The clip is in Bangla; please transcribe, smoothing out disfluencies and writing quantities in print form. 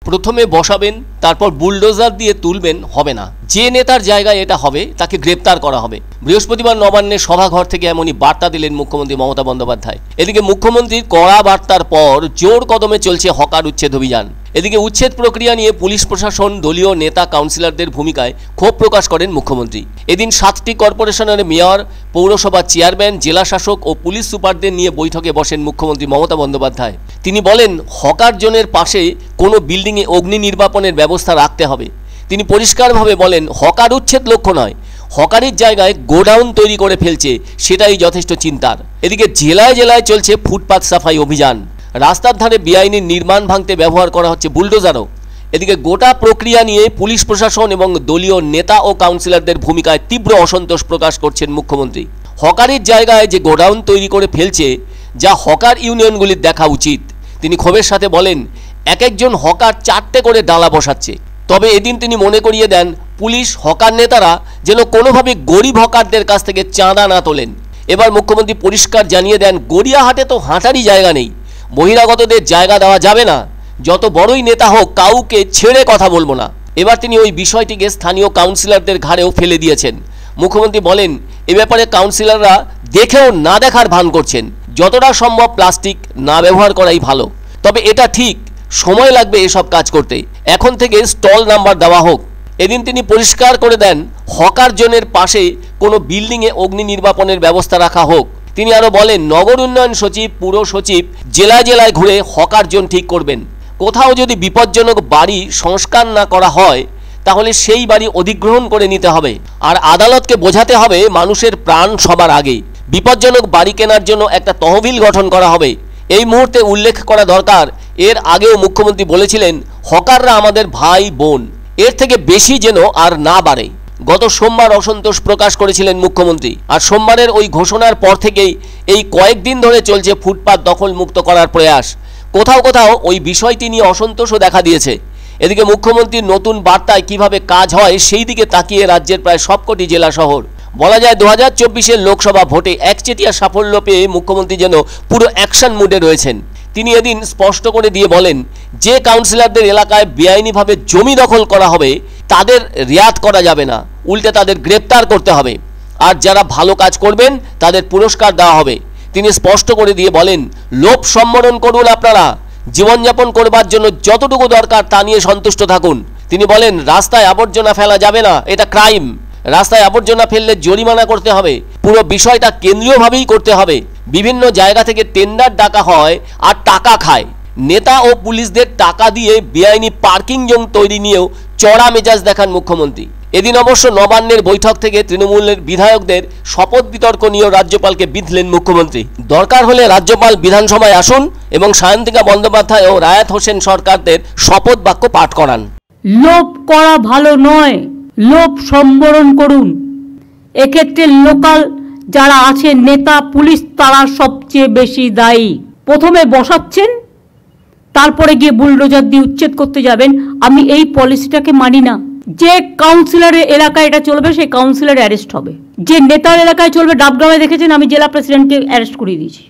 প্রথমে বসাবেন, তারপর বুলডোজার দিয়ে তুলবেন হবে না। যে নেতার জায়গায় এটা হবে তাকে গ্রেপ্তার করা হবে। বৃহস্পতিবার নবান্নে সভাঘর থেকে এমনই বার্তা দিলেন মুখ্যমন্ত্রী মমতা বন্দ্যোপাধ্যায়। এদিকে মুখ্যমন্ত্রীর কড়া বার্তার পর জোর কদমে চলছে হকার উচ্ছেদ অভিযান। এদিকে উচ্ছেদ প্রক্রিয়া নিয়ে পুলিশ প্রশাসন, দলীয় নেতা, কাউন্সিলরদের ভূমিকায় ক্ষোভ প্রকাশ করেন মুখ্যমন্ত্রী। এদিন 7টি কর্পোরেশনের মেয়র, পৌরসভা চেয়ারম্যান, জেলা শাসক ও পুলিশ সুপারদের নিয়ে বৈঠকে বসেন মুখ্যমন্ত্রী মমতা বন্দ্যোপাধ্যায়। তিনি বলেন, হকার জোনের পাশে কোনো বিল্ডিংয়ে অগ্নি নির্বাপনের ব্যবস্থা রাখতে হবে। তিনি পরিষ্কারভাবে বলেন, হকার উচ্ছেদ লক্ষ্য নয়, হকারের জায়গায় গোডাউন তৈরি করে ফেলছে, সেটাই যথেষ্ট চিন্তার। এদিকে জেলায় জেলায় চলছে ফুটপাত সাফাই অভিযান। রাস্তার ধারে বেআইনি নির্মাণ ভাঙতে ব্যবহার করা হচ্ছে বুলডোজারও। এদিকে গোটা প্রক্রিয়া নিয়ে পুলিশ প্রশাসন এবং দলীয় নেতা ও কাউন্সিলরদের ভূমিকায় তীব্র অসন্তোষ প্রকাশ করছেন মুখ্যমন্ত্রী। হকারের জায়গায় যে গোডাউন তৈরি করে ফেলছে, যা হকার ইউনিয়নগুলির দেখা উচিত। তিনি ক্ষোভের সাথে বলেন, এক একজন হকার 4টে করে ডালা বসাচ্ছে। তবে এদিন তিনি মনে করিয়ে দেন, পুলিশ, হকার নেতারা যেন কোনোভাবে গরিব হকারদের কাছ থেকে চাঁদা না তোলেন। এবার মুখ্যমন্ত্রী পরিষ্কার জানিয়ে দেন, গড়িয়াহাটে তো হাঁটারই জায়গা নেই, বহিরাগতদের জায়গা দেওয়া যাবে না। যত বড়ই নেতা হোক, কাউকে ছেড়ে কথা বলবো না। এবার তিনি ওই বিষয়টিকে স্থানীয় কাউন্সিলরদের ঘাড়েও ফেলে দিয়েছেন। মুখ্যমন্ত্রী বলেন, এ ব্যাপারে কাউন্সিলররা দেখেও না দেখার ভান করছেন। যতটা সম্ভব প্লাস্টিক না ব্যবহার করাই ভালো। তবে এটা ঠিক, সময় লাগবে এসব কাজ করতে। এখন থেকে স্টল নাম্বার দেওয়া হোক। এদিন তিনি পরিষ্কার করে দেন, হকার জোনের পাশে কোনো বিল্ডিংয়ে অগ্নি নির্বাপনের ব্যবস্থা রাখা হোক। তিনি আরও বলেন, নগর উন্নয়ন সচিব, পুর সচিব জেলায় জেলায় ঘুরে হকার জোন ঠিক করবেন। কোথাও যদি বিপজ্জনক বাড়ি সংস্কার না করা হয়, তাহলে সেই বাড়ি অধিগ্রহণ করে নিতে হবে। আর আদালতকে বোঝাতে হবে, মানুষের প্রাণ সবার আগে। বিপজ্জনক বাড়ি কেনার জন্য একটা তহবিল গঠন করা হবে। এই মুহূর্তে উল্লেখ করা দরকার, এর আগেও মুখ্যমন্ত্রী বলেছিলেন, হকাররা আমাদের ভাই বোন, এর থেকে বেশি যেন আর না বাড়ে। গত সোমবার অসন্তোষ প্রকাশ করেছিলেন মুখ্যমন্ত্রী। আর সোমবারের ওই ঘোষণার পর থেকেই এই কয়েকদিন ধরে চলছে ফুটপাত দখল মুক্ত করার প্রয়াস। কোথাও কোথাও ওই বিষয়টি নিয়ে অসন্তোষও দেখা দিয়েছে। এদিকে মুখ্যমন্ত্রীর নতুন বার্তায় কিভাবে কাজ হয়, সেই দিকে তাকিয়ে রাজ্যের প্রায় সবকটি জেলা শহর। বলা যায় 2024-এর লোকসভা ভোটে একচেটিয়া সাফল্য পেয়ে মুখ্যমন্ত্রী যেন পুরো অ্যাকশন মুডে রয়েছেন। তিনি এদিন স্পষ্ট করে দিয়ে বলেন, যে কাউন্সিলরদের এলাকায় বেআইনিভাবে জমি দখল করা হবে, তাদের রিয়াত করা যাবে না, উল্টে তাদের গ্রেপ্তার করতে হবে। আর যারা ভালো কাজ করবেন তাদের পুরস্কার দেওয়া হবে। তিনি স্পষ্ট করে দিয়ে বলেন, লোভ সম্বরণ করুন আপনারা, জীবনযাপন করবার জন্য যতটুকু দরকার তা নিয়ে সন্তুষ্ট থাকুন। তিনি বলেন, রাস্তায় আবর্জনা ফেলা যাবে না, এটা ক্রাইম। রাস্তায় আবর্জনা ফেললে জরিমানা করতে হবে। পুরো বিষয়টা কেন্দ্রীয়ভাবেই করতে হবে। বিভিন্ন জায়গা থেকে টেন্ডার ডাকা হয় আর টাকা খায়। নেতা ও পুলিশদের টাকা দিয়ে বেআইনি পার্কিং জোন তৈরি নিয়েও চড়া মেজাজ দেখান মুখ্যমন্ত্রী। এদিন অবশ্য নবান্নের বৈঠক থেকে তৃণমূলের বিধায়কদের শপথ বিতর্ক নিয়েও রাজ্যপালকে বিঁধলেন মুখ্যমন্ত্রী। দরকার হলে রাজ্যপাল বিধানসভায় আসুন এবং সায়ন্তিকা বন্দ্যোপাধ্যায় ও রায়াত হোসেন সরকারদের শপথ বাক্য পাঠ করান। লোভ করা ভালো নয়, লোভ সম্বরণ করুন। এক্ষেত্রে লোকাল যারা আছে, নেতা, পুলিশ, তারা সবচেয়ে বেশি দায়ী। প্রথমে বসাচ্ছেন, তারপরে গিয়ে বুলডোজার দিয়ে উচ্ছেদ করতে যাবেন। আমি এই পলিসিটাকে মানি না। যে কাউন্সিলরের এলাকায় এটা চলবে, সেই কাউন্সিলর অ্যারেস্ট হবে। যে নেতার এলাকায় চলবে, ডাবগ্রামে দেখেছেন, আমি জেলা প্রেসিডেন্টকে অ্যারেস্ট করিয়ে দিয়েছি।